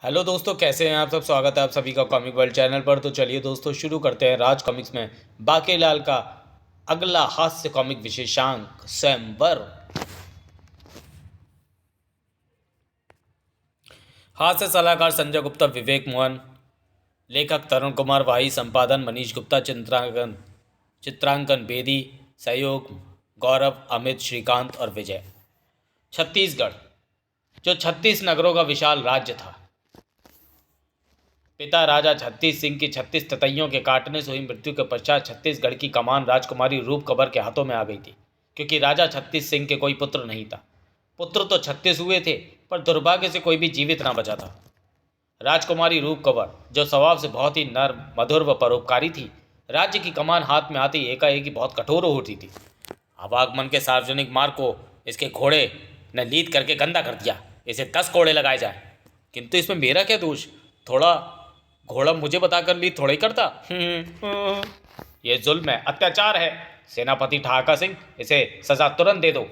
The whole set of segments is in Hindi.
हेलो दोस्तों, कैसे हैं आप सब। स्वागत है आप सभी का कॉमिक वर्ल्ड चैनल पर। तो चलिए दोस्तों, शुरू करते हैं राज कॉमिक्स में बाकेलाल का अगला हास्य कॉमिक विशेषांक स्वयंवर। हास्य सलाहकार संजय गुप्ता, विवेक मोहन, लेखक तरुण कुमार वाही, संपादन मनीष गुप्ता, चित्रांकन चित्रांकन बेदी, सहयोग गौरव, अमित, श्रीकांत और विजय। छत्तीसगढ़, जो 36 नगरों का विशाल राज्य था। पिता राजा छत्तीस सिंह की 36 ततैयों के काटने से हुई मृत्यु के पश्चात छत्तीसगढ़ की कमान राजकुमारी रूप कबर के हाथों में आ गई थी, क्योंकि राजा छत्तीस सिंह के कोई पुत्र नहीं था। पुत्र तो 36 हुए थे, पर दुर्भाग्य से कोई भी जीवित ना बचा था। राजकुमारी रूप कबर, जो स्वभाव से बहुत ही नर्म, मधुर व परोपकारी थी, राज्य की कमान हाथ में आती एकाएक ही बहुत कठोर हो उठी थी। आवागमन के सार्वजनिक मार्ग को इसके घोड़े ने लीद करके गंदा कर दिया। इसे 10 कोड़े लगाए जाए। किंतु इसमें मेरा क्या दोष? थोड़ा घोड़ा मुझे बताकर लीद थोड़ा ही करता। ये जुल्म है, अत्याचार है। सेनापति ठहाका सिंह, इसे सजा तुरंत दे दो।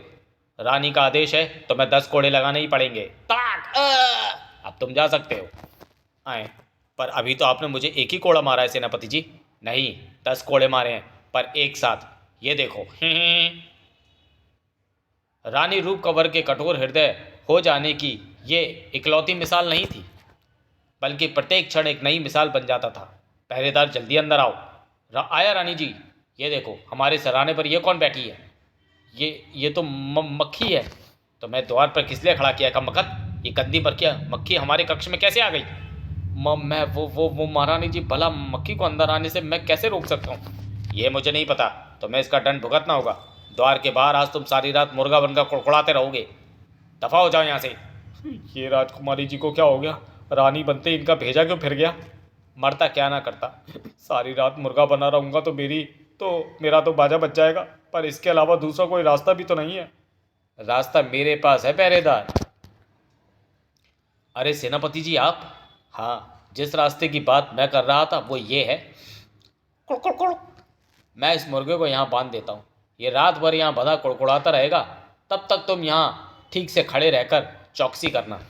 रानी का आदेश है तो मैं 10 कोड़े लगाने ही पड़ेंगे। ताक! अब तुम जा सकते हो। आए, पर अभी तो आपने मुझे एक ही कोड़ा मारा है सेनापति जी। नहीं, 10 कोड़े मारे हैं, पर एक साथ। ये देखो। रानी रूप कंवर के कठोर हृदय हो जाने की ये इकलौती मिसाल नहीं थी, बल्कि प्रत्येक क्षण एक नई मिसाल बन जाता था। पहरेदार, जल्दी अंदर आओ। आया रानी जी। ये देखो, हमारे सराहने पर ये कौन बैठी है? ये तो मक्खी है। तो मैं द्वार पर किस लिए खड़ा किया? कमबख्त, ये गंदी मक्खी हमारे कक्ष में कैसे आ गई? मैं वो महारानी जी, भला मक्खी को अंदर आने से मैं कैसे रोक सकता हूँ? ये मुझे नहीं पता, तो मैं इसका दंड भुगतना होगा। द्वार के बाहर आज तुम सारी रात मुर्गा बनकर कुड़कुड़ाते रहोगे। दफा हो जाओ यहाँ से। ये राजकुमारी जी को क्या हो गया? रानी बनते इनका भेजा क्यों फिर गया? मरता क्या ना करता। सारी रात मुर्गा बना रहूँगा तो मेरा तो बाजा बच जाएगा, पर इसके अलावा दूसरा कोई रास्ता भी तो नहीं है। रास्ता मेरे पास है पहरेदार। अरे सेनापति जी, आप? हाँ, जिस रास्ते की बात मैं कर रहा था वो ये है। कुड़ कुड़ कुड़। मैं इस मुर्गे को यहाँ बांध देता हूँ। ये रात भर यहाँ बंधा कुड़कुड़ाता रहेगा। तब तक तुम यहाँ ठीक से खड़े रहकर चौकसी करना।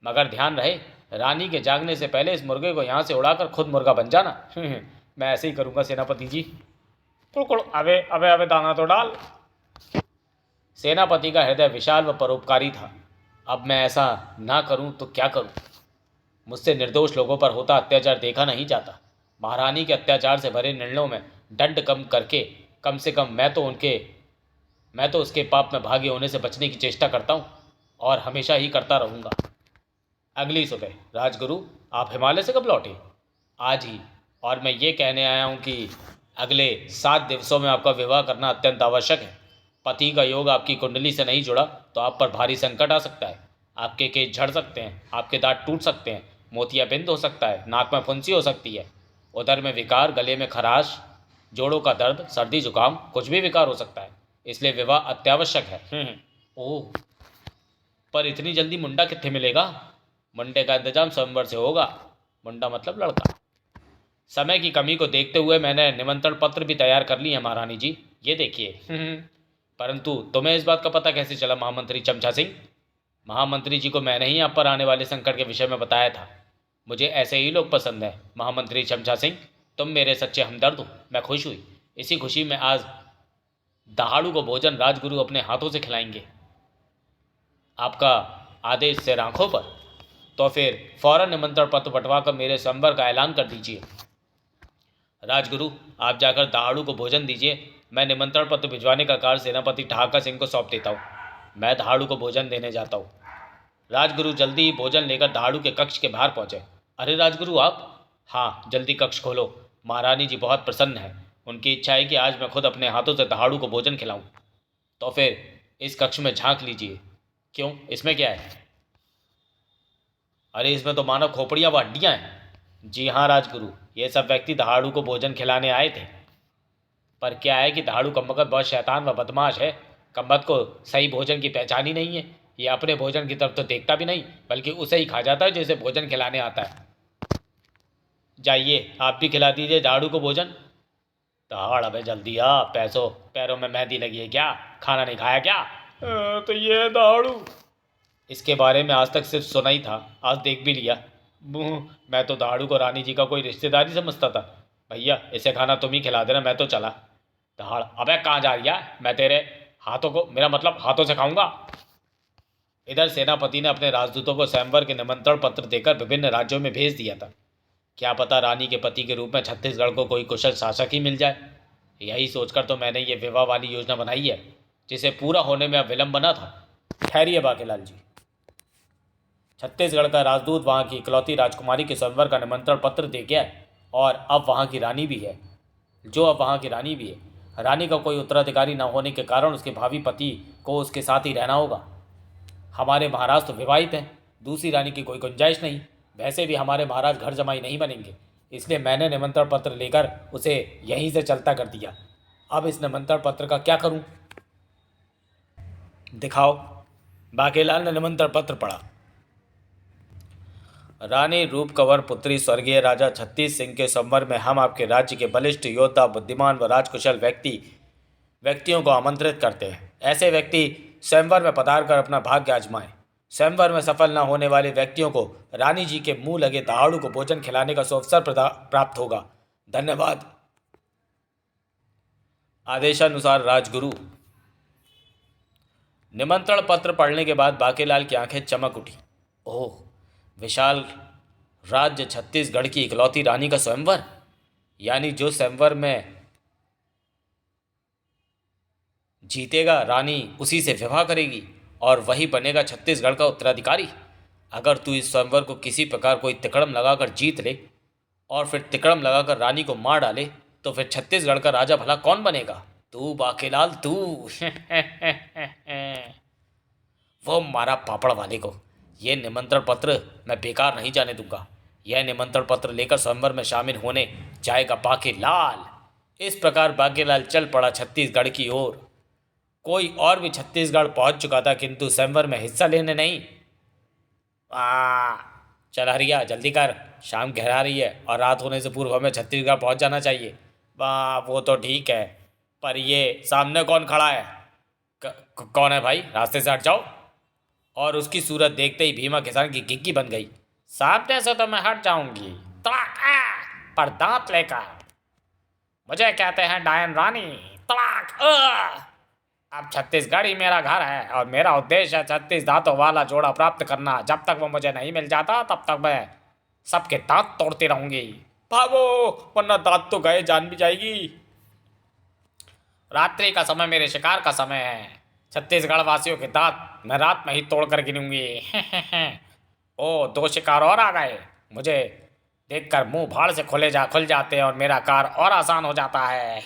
मगर ध्यान रहे, रानी के जागने से पहले इस मुर्गे को यहाँ से उड़ाकर खुद मुर्गा बन जाना। मैं ऐसे ही करूँगा सेनापति जी। कुड़ अबे अबे अबे, दाना तो डाल। सेनापति का हृदय विशाल व परोपकारी था। अब मैं ऐसा ना करूं तो क्या करूं? मुझसे निर्दोष लोगों पर होता अत्याचार देखा नहीं जाता। महारानी के अत्याचार से भरे निर्णयों में दंड कम करके कम से कम मैं तो उसके पाप में भागी होने से बचने की चेष्टा करता हूं, और हमेशा ही करता रहूंगा। अगली सुबह। राजगुरु, आप हिमालय से कब लौटे? आज ही। और मैं ये कहने आया हूँ कि अगले 7 दिवसों में आपका विवाह करना अत्यंत आवश्यक है। पति का योग आपकी कुंडली से नहीं जुड़ा तो आप पर भारी संकट आ सकता है। आपके केस झड़ सकते हैं, आपके दांत टूट सकते हैं, मोतियाबिंद हो सकता है, नाक में फुंसी हो सकती है, उदर में विकार, गले में खराश, जोड़ों का दर्द, सर्दी जुकाम, कुछ भी विकार हो सकता है। इसलिए विवाह अत्यावश्यक है। ओह, पर इतनी जल्दी मुंडा कितने मिलेगा? मुंडे का इंतजाम स्वयंवर से होगा। मुंडा मतलब लड़का। समय की कमी को देखते हुए मैंने निमंत्रण पत्र भी तैयार कर लिए हैं महारानी जी। ये देखिए। परंतु तुम्हें इस बात का पता कैसे चला महामंत्री चमचा सिंह? महामंत्री जी को मैंने ही आप पर आने वाले संकट के विषय में बताया था। मुझे ऐसे ही लोग पसंद हैं महामंत्री चमचा सिंह। तुम मेरे सच्चे हमदर्द हो। मैं खुश हुई। इसी खुशी में आज दहाड़ू को भोजन राजगुरु अपने हाथों से खिलाएंगे। आपका आदेश से आंखों पर? तो फिर फौरन निमंत्रण पत्र बंटवा कर मेरे स्वयंवर का ऐलान कर दीजिए। राजगुरु, आप जाकर दहाड़ू को भोजन दीजिए। मैं निमंत्रण पत्र भिजवाने का कार्य सेनापति ठहाका सिंह को सौंप देता हूँ। मैं दहाड़ू को भोजन देने जाता हूँ। राजगुरु जल्दी ही भोजन लेकर दहाड़ू के कक्ष के बाहर पहुंचे। अरे राजगुरु, आप? हाँ, जल्दी कक्ष खोलो। महारानी जी बहुत प्रसन्न है। उनकी इच्छा है कि आज मैं खुद अपने हाथों से दहाड़ू को भोजन खिलाऊं। तो फिर इस कक्ष में झांक लीजिए। क्यों, इसमें क्या है? अरे इसमें तो मानव खोपड़ियाँ व हड्डियाँ हैं। जी हाँ राजगुरु, ये सब व्यक्ति दहाड़ू को भोजन खिलाने आए थे। पर क्या है कि दहाड़ू कम्बख्त बहुत शैतान व बदमाश है। कम्बख्त को सही भोजन की पहचान ही नहीं है। ये अपने भोजन की तरफ तो देखता भी नहीं, बल्कि उसे ही खा जाता है जैसे भोजन खिलाने आता है। जाइए, आप भी खिला दीजिए दहाड़ू को भोजन। दहाड़, अबे जल्दी आ। पैरों में मेहंदी लगी है क्या? खाना नहीं खाया क्या? तो ये है दहाड़ू। इसके बारे में आज तक सिर्फ सुना ही था, आज देख भी लिया। मैं तो दहाड़ू को रानी जी का कोई रिश्तेदारी समझता था। भैया इसे खाना तुम ही खिला देना, मैं तो चला। दहाड़, अबे कहाँ जा रही है? मैं तेरे हाथों को, मेरा मतलब हाथों से खाऊंगा। इधर सेनापति ने अपने राजदूतों को स्वयंवर के निमंत्रण पत्र देकर विभिन्न राज्यों में भेज दिया था। क्या पता रानी के पति के रूप में छत्तीसगढ़ को कोई कुशल शासक ही मिल जाए। यही सोचकर तो मैंने ये विवाह वाली योजना बनाई है, जिसे पूरा होने में अब विलंब बना था। ठहरिए बाकेलाल जी। छत्तीसगढ़ का राजदूत वहाँ की इकलौती राजकुमारी के स्वयंवर का निमंत्रण पत्र दे गया है, और अब वहाँ की रानी भी है। अब वहाँ की रानी भी है। रानी का कोई उत्तराधिकारी न होने के कारण उसके भावी पति को उसके साथ ही रहना होगा। हमारे महाराज तो विवाहित हैं, दूसरी रानी की कोई गुंजाइश नहीं। वैसे भी हमारे महाराज घर जमाई नहीं बनेंगे, इसलिए मैंने निमंत्रण पत्र लेकर उसे यहीं से चलता कर दिया। अब इस निमंत्रण पत्र का क्या करूं? दिखाओ। बाकेलाल ने निमंत्रण पत्र पढ़ा। रानी रूप कंवर पुत्री स्वर्गीय राजा छत्तीस सिंह के संवर में हम आपके राज्य के बलिष्ठ योद्धा, बुद्धिमान व राजकुशल व्यक्तियों को आमंत्रित करते हैं। ऐसे व्यक्ति स्वयंवर में पधार कर अपना भाग्य आजमाएं। स्वयंवर में सफल न होने वाले व्यक्तियों को रानी जी के मुंह लगे दहाड़ू को भोजन खिलाने का सुअवसर प्राप्त होगा। धन्यवाद। आदेशानुसार राजगुरु। निमंत्रण पत्र पढ़ने के बाद बाकेलाल की आंखें चमक उठी। ओह, विशाल राज्य छत्तीसगढ़ की इकलौती रानी का स्वयंवर, यानी जो स्वयंवर में जीतेगा रानी उसी से विवाह करेगी और वही बनेगा छत्तीसगढ़ का उत्तराधिकारी। अगर तू इस स्वयंवर को किसी प्रकार कोई तिकड़म लगाकर जीत ले और फिर तिकड़म लगाकर रानी को मार डाले, तो फिर छत्तीसगढ़ का राजा भला कौन बनेगा? तू बाकेलाल, तू। वो मारा पापड़ वाले को। यह निमंत्रण पत्र मैं बेकार नहीं जाने दूंगा। यह निमंत्रण पत्र लेकर स्वयंवर में शामिल होने जाएगा बाकेलाल। इस प्रकार बाकेलाल चल पड़ा छत्तीसगढ़ की ओर। कोई और भी छत्तीसगढ़ पहुंच चुका था, किंतु स्वयंवर में हिस्सा लेने नहीं। चल हरिया, जल्दी कर, शाम गहरा रही है और रात होने से पूर्व हमें छत्तीसगढ़ पहुंच जाना चाहिए। वाह, वो तो ठीक है, पर ये सामने कौन खड़ा है? कौन है भाई? रास्ते से हट जाओ। और उसकी सूरत देखते ही भीमा किसान की घिग्गी बन गई। सामने से तो मैं हट जाऊंगी, पर दांत लेकर। मुझे कहते हैं डायन रानी। अब छत्तीसगढ़ ही मेरा घर है और मेरा उद्देश्य है 36 दांतों वाला जोड़ा प्राप्त करना। जब तक वो मुझे नहीं मिल जाता तब तक मैं सबके दांत तोड़ती रहूंगी। भागो, वरना दांत तो गए, जान भी जाएगी। रात्रि का समय मेरे शिकार का समय है। छत्तीसगढ़ वासियों के दांत मैं रात में ही तोड़ कर गिनूंगी। ओ, 2 शिकार और आ गए। मुझे देखकर मुंह भाड़ से खुल जाते हैं और मेरा कार और आसान हो जाता है।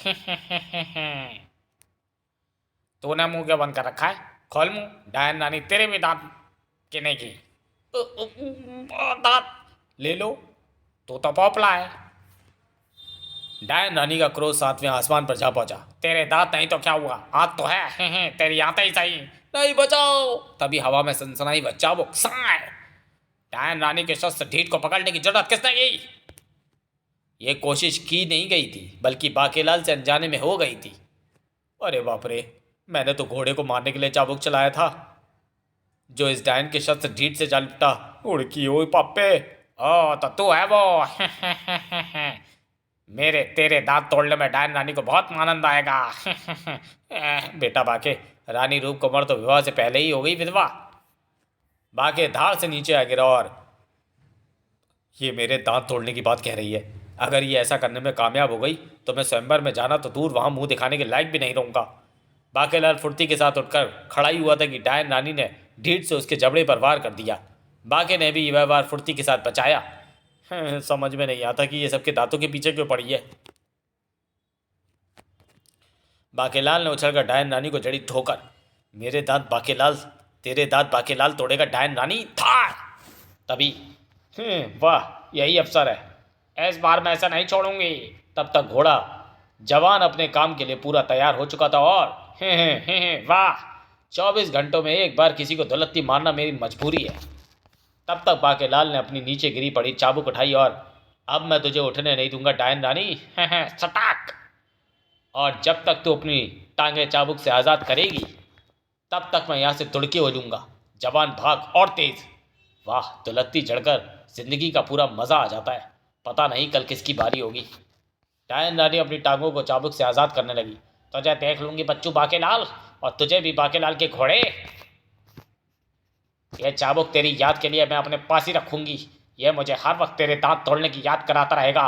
तूने मुंह क्यों बंद कर रखा है? खोल मुंह। डायन रानी तेरे भी दांत गिनेगी। दांत ले लो, तो पोपला है। डायन रानी का क्रोध 7वें आसमान पर जा पहुंचा। तेरे दांत नहीं तो क्या हुआ, हाथ तो है। तेरी आते ही सही। नहीं, बचाओ। तभी हवा में सनसनाई व चाबुक। डायन रानी के शस्त्र ढीठ को पकड़ने की जरूरत किसने की? ये कोशिश की नहीं गई थी, बल्कि बाकेलाल से अनजाने में हो गई थी। अरे बाप रे, मैंने तो घोड़े को मारने के लिए चाबुक चलाया था, जो इस डायन के शस्त्र ढीठ से जा लिपटा। उड़की ओए पापे। ओ, तो तू है वो। मेरे तेरे दांत तोड़ने में डायन रानी को बहुत आनंद आएगा। बेटा बाके, रानी रूप कुंवर तो विवाह से पहले ही हो गई विधवा। बाके धार से नीचे आ गिरा और ये मेरे दांत तोड़ने की बात कह रही है। अगर ये ऐसा करने में कामयाब हो गई तो मैं स्वयंवर में जाना तो दूर, वहां मुंह दिखाने के लायक भी नहीं रहूंगा। बाकेलाल फुर्ती के साथ उठकर खड़ा ही हुआ था कि डायन रानी ने ढीठ से उसके जबड़े पर वार कर दिया। बाके ने भी वह वार फुर्ती के साथ बचाया। समझ में नहीं आता कि ये सबके दांतों के पीछे क्यों पड़ी है। बाकेलाल ने उछलकर डायन रानी को जड़ी ठोकर। मेरे दांत बाकेलाल, तेरे दांत बाकेलाल तोड़ेगा डायन रानी था। तभी वाह, यही अवसर है, इस बार मैं ऐसा नहीं छोड़ूंगी। तब तक घोड़ा जवान अपने काम के लिए पूरा तैयार हो चुका था और वाह, 24 घंटों में एक बार किसी को दौलत्ती मारना मेरी मजबूरी है। तब तक बाकेलाल ने अपनी नीचे गिरी पड़ी चाबुक उठाई और अब मैं तुझे उठने नहीं दूंगा डायन रानी। सटाक। और जब तक तू अपनी टांगे चाबुक से आज़ाद करेगी तब तक मैं यहाँ से तुड़के हो लूँगा। जवान भाग और तेज। वाह, दुलत्ती चढ़कर जिंदगी का पूरा मजा आ जाता है। पता नहीं कल किसकी बारी होगी। डायन रानी अपनी टांगों को चाबुक से आजाद करने लगी। तुझे देख लूंगी बच्चू बाकेलाल, और तुझे भी बाकेलाल के घोड़े। यह चाबुक तेरी याद के लिए मैं अपने पास ही रखूंगी। यह मुझे हर वक्त तेरे दांत तोड़ने की याद कराता रहेगा।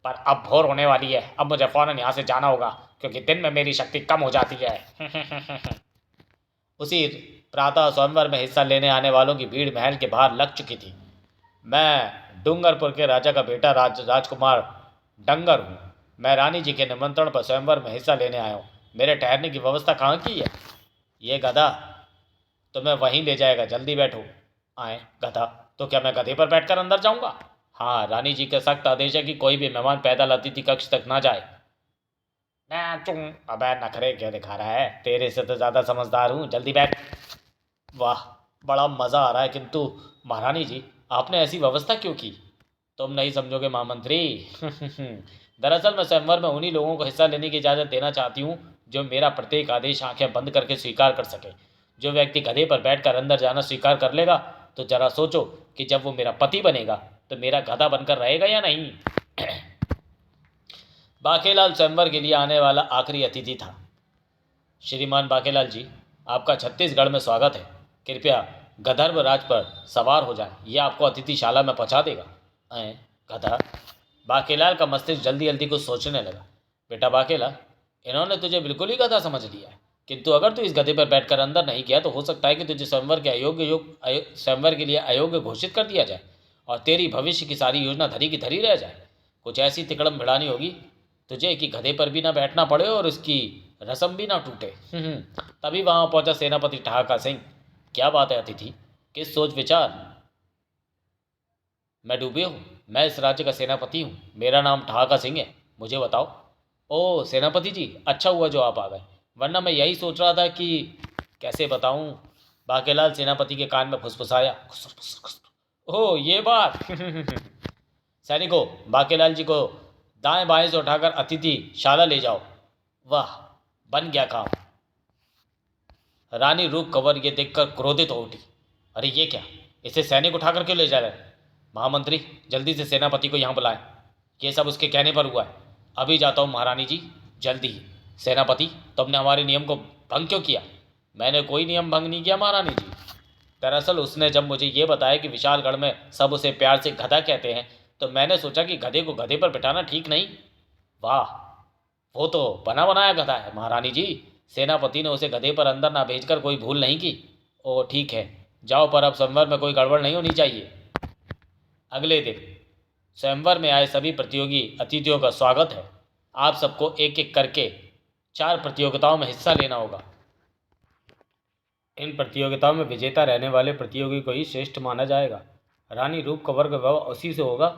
पर अब भोर होने वाली है, अब मुझे फौरन यहाँ से जाना होगा, क्योंकि दिन में मेरी शक्ति कम हो जाती है। उसी प्रातः स्वयंवर में हिस्सा लेने आने वालों की भीड़ महल के बाहर लग चुकी थी। मैं डूंगरपुर के राजा का बेटा राजकुमार डंगर हूँ। मैं रानी जी के निमंत्रण पर स्वयंवर में हिस्सा लेने आया हूँ। मेरे ठहरने की व्यवस्था कहाँ की है? ये गधा तुम्हें वहीं ले जाएगा, जल्दी बैठो। आए गधा, तो क्या मैं गधे पर बैठकर अंदर जाऊंगा? हाँ, रानी जी का सख्त आदेश है कि कोई भी मेहमान पैदल अतिथि कक्ष तक ना जाए। मैं तुम अबे नखरे क्या दिखा रहा है? तेरे से तो ज़्यादा समझदार हूँ, जल्दी बैठ। वाह, बड़ा मज़ा आ रहा है, किंतु महारानी जी आपने ऐसी व्यवस्था क्यों की? तुम नहीं समझोगे महामंत्री। दरअसल मैं स्वयंवर में उन्हीं लोगों को हिस्सा लेने की इजाज़त देना चाहती हूँ जो मेरा प्रत्येक आदेश आंखें बंद करके स्वीकार कर सके। जो व्यक्ति गधे पर बैठकर अंदर जाना स्वीकार कर लेगा, तो जरा सोचो कि जब वो मेरा पति बनेगा तो मेरा गधा बनकर रहेगा या नहीं। बाकेलाल स्वयंवर के लिए आने वाला आखिरी अतिथि था। श्रीमान बाकेलाल जी, आपका छत्तीसगढ़ में स्वागत है। कृपया गधर्व राज पर सवार हो जाए, यह आपको अतिथिशाला में पहुंचा देगा। गधा? बाकेलाल का मस्तिष्क जल्दी जल्दी कुछ सोचने लगा। बेटा बाकेला, इन्होंने तुझे बिल्कुल ही गधा समझ लिया है, किंतु अगर तू इस गधे पर बैठकर अंदर नहीं गया तो हो सकता है कि तुझे स्वयंवर के लिए अयोग्य घोषित कर दिया जाए और तेरी भविष्य की सारी योजना धरी की धरी रह जाए। कुछ ऐसी तिकड़म भिड़ानी होगी तुझे कि गधे पर भी ना बैठना पड़े और उसकी रस्म भी ना टूटे। तभी वहां पहुंचा सेनापति ठहाका सिंह। क्या बात है अतिथि, किस सोच विचार? मैं डूबे हूँ, मैं इस राज्य का सेनापति हूँ। मेरा नाम ठहाका सिंह है, मुझे बताओ। ओह सेनापति जी, अच्छा हुआ जो आप आ गए, वरना मैं यही सोच रहा था कि कैसे बताऊं। बाकेलाल सेनापति के कान में फुसफुसाया। ओह ये बात। सैनिकों, बाकेलाल जी को दाएं बाएं से उठाकर अतिथि शाला ले जाओ। वाह, बन गया काम। रानी रूप कंवर ये देखकर क्रोधित हो उठी। अरे ये क्या, इसे सैनिक उठाकर क्यों ले जा रहे हैं? महामंत्री, जल्दी से सेनापति को यहाँ बुलाएं। ये सब उसके कहने पर हुआ है। अभी जाता हूँ महारानी जी, जल्दी ही। सेनापति, तुमने हमारे नियम को भंग क्यों किया? मैंने कोई नियम भंग नहीं किया महारानी जी। दरअसल उसने जब मुझे ये बताया कि विशालगढ़ में सब उसे प्यार से गधा कहते हैं, तो मैंने सोचा कि गधे को गधे पर बिठाना ठीक नहीं। वाह, वो तो बना बनाया गधा है महारानी जी। सेनापति ने उसे गधे पर अंदर ना भेजकर कोई भूल नहीं की। ओ ठीक है, जाओ, पर अब स्वयंवर में कोई गड़बड़ नहीं होनी चाहिए। अगले दिन स्वयंवर में आए सभी प्रतियोगी अतिथियों का स्वागत है। आप सबको एक एक करके 4 प्रतियोगिताओं में हिस्सा लेना होगा। इन प्रतियोगिताओं में विजेता रहने वाले प्रतियोगी को ही श्रेष्ठ माना जाएगा। रानी रूप कंवर का विवाह उसी से होगा।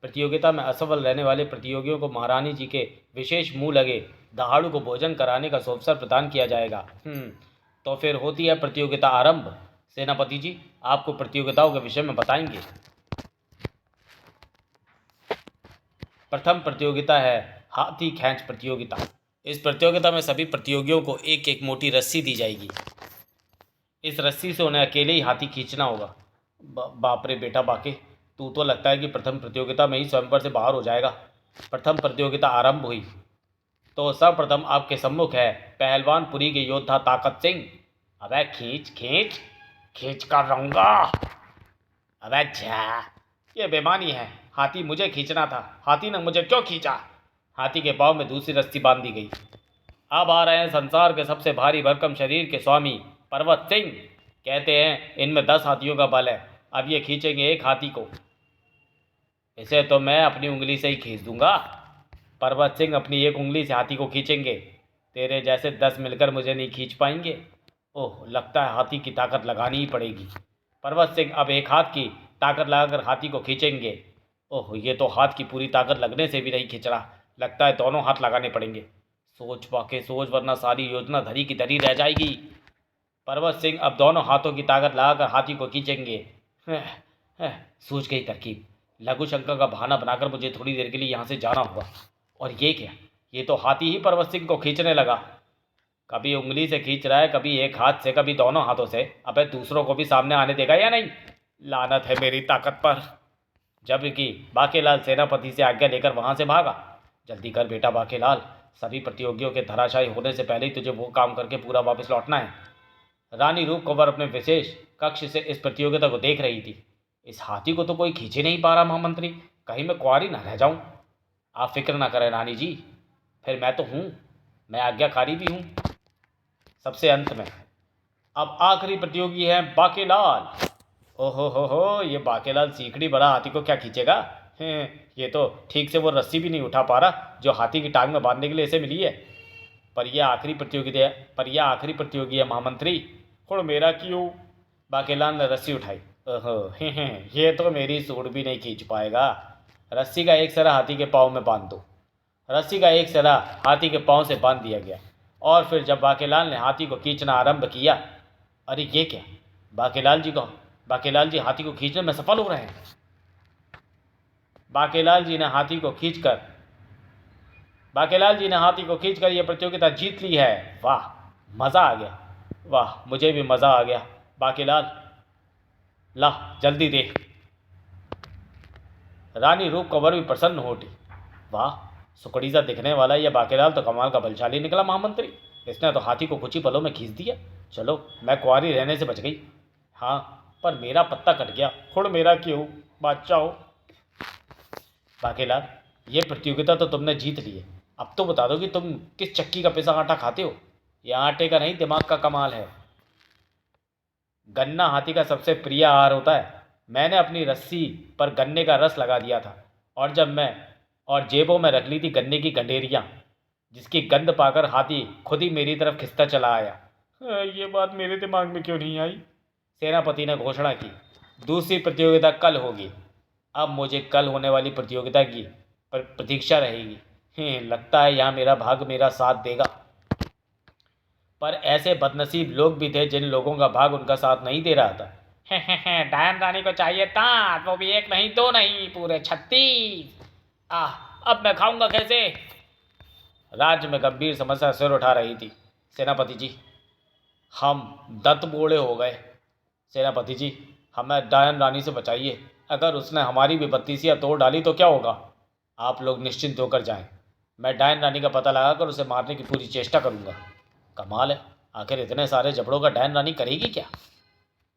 प्रतियोगिता में असफल रहने वाले प्रतियोगियों को महारानी जी के विशेष मुंह लगे दहाड़ू को भोजन कराने का अवसर प्रदान किया जाएगा। तो फिर होती है प्रतियोगिता आरंभ। सेनापति जी आपको प्रतियोगिताओं के विषय में बताएंगे। प्रथम प्रतियोगिता है हाथी खींच प्रतियोगिता। इस प्रतियोगिता में सभी प्रतियोगियों को एक एक मोटी रस्सी दी जाएगी। इस रस्सी से उन्हें अकेले ही हाथी खींचना होगा। बाप रे बेटा बाके, तू तो लगता है कि प्रथम प्रतियोगिता में ही स्वयंवर से बाहर हो जाएगा। प्रथम प्रतियोगिता आरंभ हुई तो सर्वप्रथम आपके सम्मुख है पहलवानपुरी के योद्धा ताकत सिंह। अबे खींच खींच खींच कर रहूंगा। अबे झा, ये बेमानी है। हाथी मुझे खींचना था, हाथी ने मुझे क्यों खींचा? हाथी के पाँव में दूसरी रस्सी बांध दी गई। अब आ रहे हैं संसार के सबसे भारी भरकम शरीर के स्वामी पर्वत सिंह। कहते हैं इनमें 10 हाथियों का बल है। अब ये खींचेंगे एक हाथी को। इसे तो मैं अपनी उंगली से ही खींच दूंगा। पर्वत सिंह अपनी एक उंगली से हाथी को खींचेंगे। तेरे जैसे 10 मिलकर मुझे नहीं खींच पाएंगे। ओह, लगता है हाथी की ताकत लगानी ही पड़ेगी। पर्वत सिंह अब एक हाथ की ताकत लगाकर हाथी को खींचेंगे। ओह, ये तो हाथ की पूरी ताकत लगने से भी नहीं खींच रहा। लगता है दोनों हाथ लगाने पड़ेंगे। सोच पाके सोच, वरना सारी योजना धरी की धरी रह जाएगी। पर्वत सिंह अब दोनों हाथों की ताकत लगाकर हाथी को खींचेंगे। सूझ गई तरकीब। लघु शंका का बहाना बनाकर मुझे थोड़ी देर के लिए यहाँ से जाना होगा। और ये क्या, ये तो हाथी ही पर्वत सिंह को खींचने लगा। कभी उंगली से खींच रहा है, कभी एक हाथ से, कभी दोनों हाथों से। अबे दूसरों को भी सामने आने देगा या नहीं? लानत है मेरी ताकत पर। जबकि बाकेलाल सेनापति से आज्ञा लेकर वहां से भागा। जल्दी कर बेटा बाकेलाल, सभी प्रतियोगियों के धराशायी होने से पहले ही तुझे वो काम करके पूरा वापस लौटना है। रानी रूप कंवर अपने विशेष कक्ष से इस प्रतियोगिता को देख रही थी। इस हाथी को तो कोई खींच ही नहीं पा रहा महामंत्री, कहीं मैं कुंवारी ना रह जाऊं। आप फिक्र ना करें रानी जी, फिर मैं तो हूं, मैं आज्ञाकारी भी हूं। सबसे अंत में अब आखिरी प्रतियोगी है बाकेलाल। ओहो हो, ये बाकेलाल सीकड़ी बड़ा हाथी को क्या खींचेगा? ये तो ठीक से वो रस्सी भी नहीं उठा पा रहा जो हाथी की टांग में बांधने के लिए इसे मिली है। पर यह आखिरी प्रतियोगी है महामंत्री। और मेरा क्यों? बाकेलाल ने रस्सी उठाई। ओहो, ये तो मेरी सूंड भी नहीं खींच पाएगा। रस्सी का एक सिरा हाथी के पाँव में बांध दो। रस्सी का एक सिरा हाथी के पाँव से बांध दिया गया और फिर जब बाकेलाल ने हाथी को खींचना आरंभ किया, अरे ये क्या, बाकेलाल जी हाथी को खींचने में सफल हो रहे हैं। बाकेलाल जी ने हाथी को खींचकर यह प्रतियोगिता जीत ली है। वाह, मज़ा आ गया, वाह मुझे भी मज़ा आ गया। बाकेलाल ला जल्दी दे। रानी रूप कंवर भी प्रसन्न हो उठी। वाह, सुकड़ी सा दिखने वाला यह बाकेलाल तो कमाल का बलशाली निकला महामंत्री। इसने तो हाथी को कुछ ही पलों में खींच दिया। चलो मैं कुंवारी रहने से बच गई। हाँ, पर मेरा पत्ता कट गया। खुड़ मेरा क्यों, बादशाह हो। बाकेलाल, ये प्रतियोगिता तो तुमने जीत ली है। अब तो बता दो कि तुम किस चक्की का पिसा आटा खाते हो। यह आटे का नहीं, दिमाग का कमाल है। गन्ना हाथी का सबसे प्रिय आहार होता है। मैंने अपनी रस्सी पर गन्ने का रस लगा दिया था और जेबों में रख ली थी गन्ने की गंडेरियाँ, जिसकी गंध पाकर हाथी खुद ही मेरी तरफ खिसता चला आया। ये बात मेरे दिमाग में क्यों नहीं आई? सेनापति ने घोषणा की। दूसरी प्रतियोगिता कल होगी। अब मुझे कल होने वाली प्रतियोगिता की प्रतीक्षा रहेगी। लगता है यहाँ मेरा भाग मेरा साथ देगा। पर ऐसे बदनसीब लोग भी थे जिन लोगों का भाग उनका साथ नहीं दे रहा था। डायन रानी को चाहिए था, वो भी एक नहीं दो नहीं, पूरे 36। अब मैं खाऊंगा कैसे? राज्य में गंभीर समस्या सिर उठा रही थी। सेनापति जी, हम दत्त बोड़े हो गए। सेनापति जी, हमें डायन रानी से बचाइए। अगर उसने हमारी भी बत्तीसियाँ तोड़ डाली तो क्या होगा? आप लोग निश्चिंत होकर जाएं। मैं डायन रानी का पता लगाकर उसे मारने की पूरी चेष्टा करूंगा। कमाल है, आखिर इतने सारे जबड़ों का डायन रानी करेगी क्या?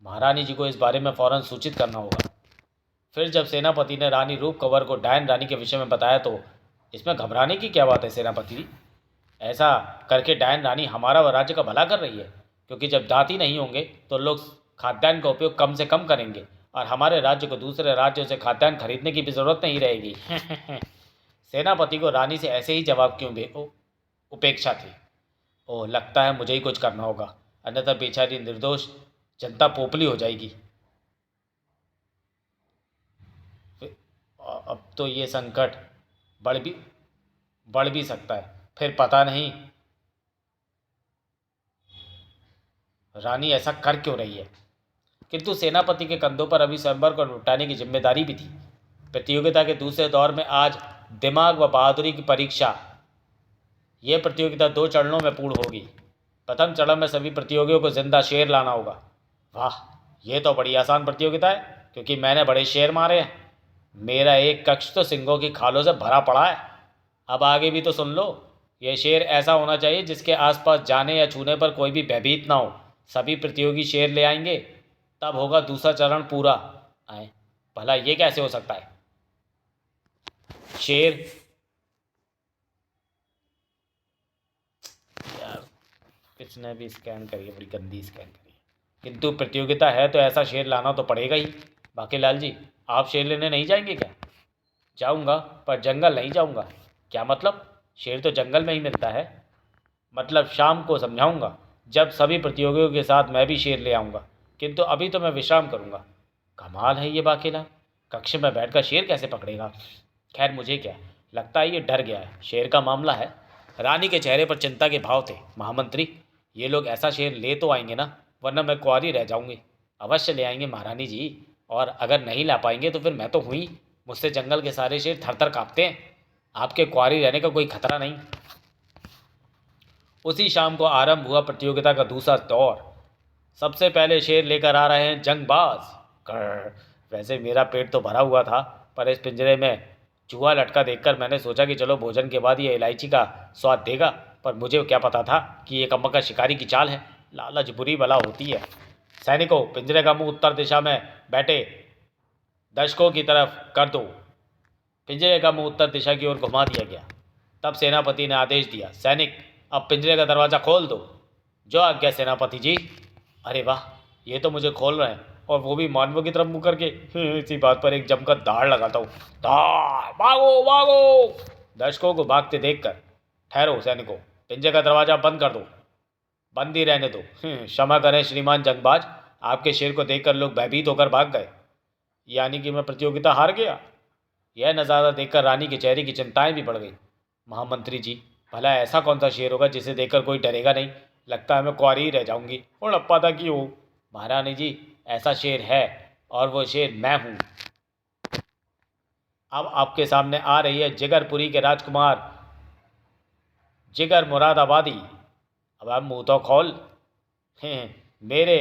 महारानी जी को इस बारे में फौरन सूचित करना होगा। फिर जब सेनापति ने रानी रूप कंवर को डायन रानी के विषय में बताया तो इसमें घबराने की क्या बात है सेनापति जी? ऐसा करके डायन रानी हमारा व राज्य का भला कर रही है, क्योंकि जब दांती नहीं होंगे तो लोग खाद्यान्न का उपयोग कम से कम करेंगे और हमारे राज्य को दूसरे राज्यों से खाद्यान्न खरीदने की भी ज़रूरत नहीं रहेगी। सेनापति को रानी से ऐसे ही जवाब क्यों उपेक्षा थी। ओह, लगता है मुझे ही कुछ करना होगा, अन्यथा बेचारी निर्दोष जनता पोपली हो जाएगी। अब तो ये संकट बढ़ भी सकता है, फिर पता नहीं रानी ऐसा कर क्यों रही है। किंतु सेनापति के कंधों पर अभी स्वयंवर को निपटाने की जिम्मेदारी भी थी। प्रतियोगिता के दूसरे दौर में आज दिमाग व बहादुरी की परीक्षा। यह प्रतियोगिता 2 चरणों में पूर्ण होगी। प्रथम चरण में सभी प्रतियोगियों को जिंदा शेर लाना होगा। वाह, यह तो बड़ी आसान प्रतियोगिता है, क्योंकि मैंने बड़े शेर मारे हैं। मेरा एक कक्ष तो सिंगों की खालों से भरा पड़ा है। अब आगे भी तो सुन लो। यह शेर ऐसा होना चाहिए जिसके आसपास जाने या छूने पर कोई भी भयभीत ना हो। सभी प्रतियोगी शेर ले आएंगे, तब होगा दूसरा चरण पूरा। आए, भला ये कैसे हो सकता है? शेर, यार किसने भी स्कैन करी है, बड़ी गंदी स्कैन करी है। किंतु प्रतियोगिता है तो ऐसा शेर लाना तो पड़ेगा ही। बाकीलाल जी, आप शेर लेने नहीं जाएंगे क्या? जाऊंगा, पर जंगल नहीं जाऊंगा। क्या मतलब? शेर तो जंगल में ही मिलता है। मतलब शाम को समझाऊंगा, जब सभी प्रतियोगियों के साथ मैं भी शेर ले आऊँगा। किंतु अभी तो मैं विश्राम करूँगा। कमाल है ये बाकेला, कक्ष में बैठकर शेर कैसे पकड़ेगा? खैर मुझे क्या, लगता है ये डर गया है। शेर का मामला है। रानी के चेहरे पर चिंता के भाव थे। महामंत्री, ये लोग ऐसा शेर ले तो आएंगे ना, वरना मैं कुंवारी रह जाऊंगी। अवश्य ले आएंगे महारानी जी, और अगर नहीं ला पाएंगे तो फिर मैं तो हुई। मुझसे जंगल के सारे शेर थर थर काँपते हैं। आपके कुंवारी रहने का कोई खतरा नहीं। उसी शाम को आरंभ हुआ प्रतियोगिता का दूसरा दौर। सबसे पहले शेर लेकर आ रहे हैं जंगबाज। वैसे मेरा पेट तो भरा हुआ था, पर इस पिंजरे में चूहा लटका देखकर मैंने सोचा कि चलो भोजन के बाद ये इलायची का स्वाद देगा, पर मुझे क्या पता था कि ये कमबख्त शिकारी की चाल है। लालच बुरी बला होती है। सैनिकों, पिंजरे का मुंह उत्तर दिशा में बैठे दर्शकों की तरफ कर दो। पिंजरे का मुंह उत्तर दिशा की ओर घुमा दिया गया। तब सेनापति ने आदेश दिया, सैनिक अब पिंजरे का दरवाज़ा खोल दो। जो आज्ञा सेनापति जी। अरे वाह, ये तो मुझे खोल रहे हैं, और वो भी मानवों की तरफ मुँह करके। इसी बात पर एक जमकर दाड़ लगाता हूँ। दाड़, भागो भागो। दर्शकों को भागते देखकर, ठहरो सैनिकों, पिंजरे का दरवाज़ा बंद कर दो। बंद ही रहने दो। क्षमा करें श्रीमान जंगबाज, आपके शेर को देखकर लोग भयभीत होकर भाग गए। यानी कि मैं प्रतियोगिता हार गया। यह नज़ारा देखकर रानी के चेहरे की चिंताएं भी बढ़ गई। महामंत्री जी, भला ऐसा कौन सा शेर होगा जिसे देखकर कोई डरेगा नहीं? लगता है मैं कुंवारी ही रह जाऊंगी। और अप्पा था कि हो। महारानी जी, ऐसा शेर है, और वो शेर मैं हूँ। अब आपके सामने आ रही है जिगरपुरी के राजकुमार जिगर मुरादाबादी। अब आप मुँह तो खोल। मेरे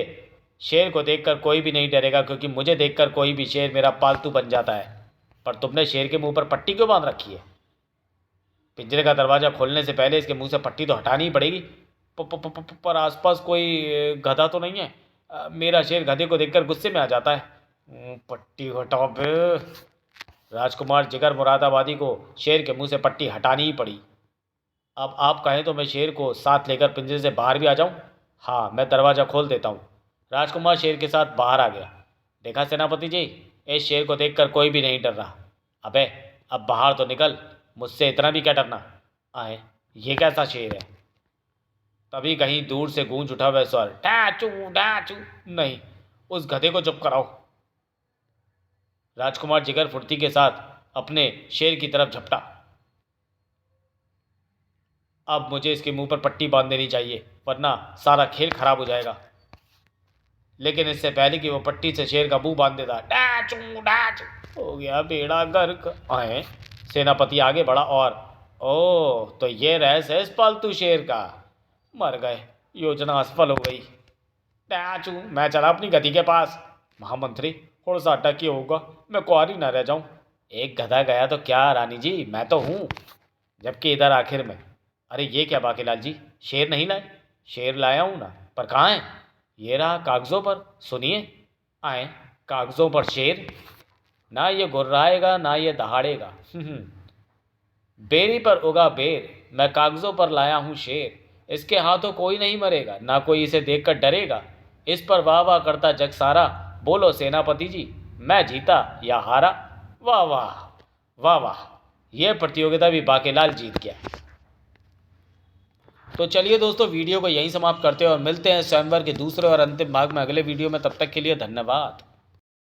शेर को देखकर कोई भी नहीं डरेगा, क्योंकि मुझे देखकर कोई भी शेर मेरा पालतू बन जाता है। पर तुमने शेर के मुंह पर पट्टी क्यों बांध रखी है? पिंजरे का दरवाज़ा खोलने से पहले इसके मुंह से पट्टी तो हटानी ही पड़ेगी। पर आसपास कोई गधा तो नहीं है? मेरा शेर गधे को देखकर गुस्से में आ जाता है। पट्टी हटाओ बे। राजकुमार जिगर मुरादाबादी को शेर के मुंह से पट्टी हटानी ही पड़ी। अब आप कहें तो मैं शेर को साथ लेकर पिंजरे से बाहर भी आ जाऊं? हाँ, मैं दरवाज़ा खोल देता हूँ। राजकुमार शेर के साथ बाहर आ गया। देखा सेनापति जी, इस शेर को देखकर कोई भी नहीं डर रहा। अबे, अब बाहर तो निकल, मुझसे इतना भी क्या डरना? आए, ये कैसा शेर है? तभी कहीं दूर से गूंज उठा वह स्वर, डाचू डाचू। नहीं, उस गधे को चुप कराओ। राजकुमार जिगर फुर्ती के साथ अपने शेर की तरफ झपटा। अब मुझे इसके मुंह पर पट्टी बांध देनी चाहिए, वरना सारा खेल खराब हो जाएगा। लेकिन इससे पहले कि वो पट्टी से शेर का मुंह बांध देता, डाचू डाचू, हो गया बेड़ा गर्क। आए, सेनापति आगे बढ़ा और, ओह, तो ये रहस्य है इस पालतू शेर का। मर गए, योजना असफल हो गई। डाचू, मैं चला अपनी गति के पास। महामंत्री, थोड़ा सा अटक ही होगा, मैं कुंवारी न रह जाऊं। एक गधा गया तो क्या रानी जी, मैं तो हूँ। जबकि इधर आखिर में, अरे ये क्या बाकीलाल जी, शेर नहीं लाए? शेर लाया हूँ ना, पर कहाँ है? ये रहा कागज़ों पर, सुनिए। आए, कागज़ों पर शेर? ना ये गुर्राएगा ना ये दहाड़ेगा। बेरी पर उगा बेर, मैं कागज़ों पर लाया हूँ शेर। इसके हाथों कोई नहीं मरेगा, ना कोई इसे देखकर डरेगा। इस पर वाह वाह करता जग सारा। बोलो सेनापति जी, मैं जीता या हारा? वाह वाह, वाह वाह। यह प्रतियोगिता भी बाकीलाल जीत गया। तो चलिए दोस्तों, वीडियो को यहीं समाप्त करते हैं और मिलते हैं स्वयंवर के दूसरे और अंतिम भाग में अगले वीडियो में। तब तक के लिए धन्यवाद।